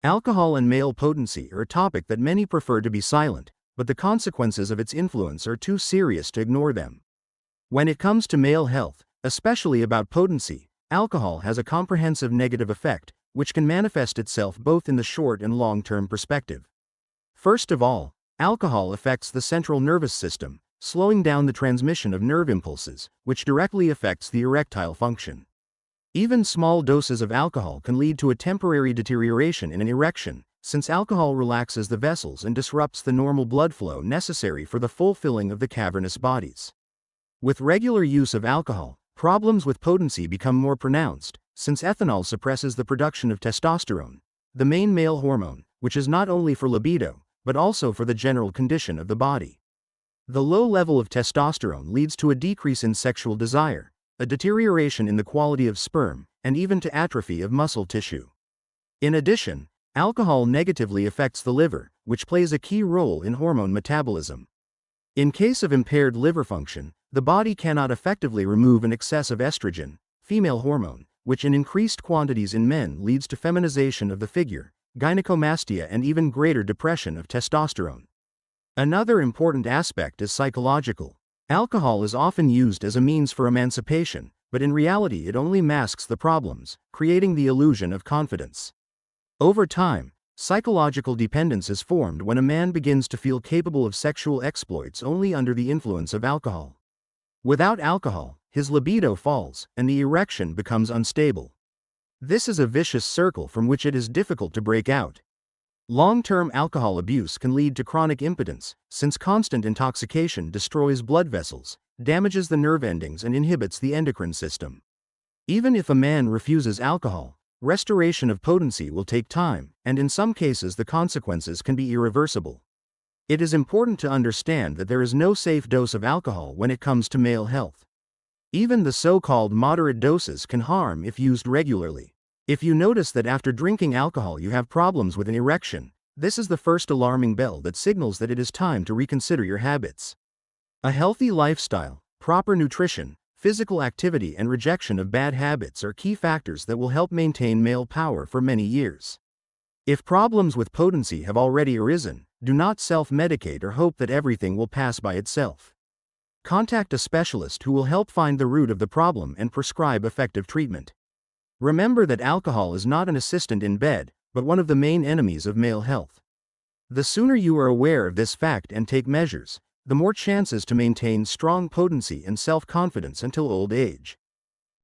Alcohol and male potency are a topic that many prefer to be silent, but the consequences of its influence are too serious to ignore them. When it comes to male health, especially about potency, alcohol has a comprehensive negative effect, which can manifest itself both in the short and long-term perspective. First of all, alcohol affects the central nervous system, slowing down the transmission of nerve impulses, which directly affects the erectile function. Even small doses of alcohol can lead to a temporary deterioration in an erection, since alcohol relaxes the vessels and disrupts the normal blood flow necessary for the fulfilling of the cavernous bodies. With regular use of alcohol, problems with potency become more pronounced, since ethanol suppresses the production of testosterone, the main male hormone, which is not only for libido, but also for the general condition of the body. The low level of testosterone leads to a decrease in sexual desire, a deterioration in the quality of sperm, and even to atrophy of muscle tissue. In addition, alcohol negatively affects the liver, which plays a key role in hormone metabolism. In case of impaired liver function, the body cannot effectively remove an excess of estrogen, female hormone, which in increased quantities in men leads to feminization of the figure, gynecomastia, and even greater depression of testosterone. Another important aspect is psychological. Alcohol is often used as a means for emancipation, but in reality it only masks the problems, creating the illusion of confidence. Over time, psychological dependence is formed when a man begins to feel capable of sexual exploits only under the influence of alcohol. Without alcohol, his libido falls, and the erection becomes unstable. This is a vicious circle from which it is difficult to break out. Long-term alcohol abuse can lead to chronic impotence, since constant intoxication destroys blood vessels, damages the nerve endings, and inhibits the endocrine system. Even if a man refuses alcohol, restoration of potency will take time, and in some cases the consequences can be irreversible. It is important to understand that there is no safe dose of alcohol when it comes to male health. Even the so-called moderate doses can harm if used regularly. If you notice that after drinking alcohol you have problems with an erection, this is the first alarming bell that signals that it is time to reconsider your habits. A healthy lifestyle, proper nutrition, physical activity, and rejection of bad habits are key factors that will help maintain male power for many years. If problems with potency have already arisen, do not self-medicate or hope that everything will pass by itself. Contact a specialist who will help find the root of the problem and prescribe effective treatment. Remember that alcohol is not an assistant in bed, but one of the main enemies of male health. The sooner you are aware of this fact and take measures, the more chances to maintain strong potency and self-confidence until old age.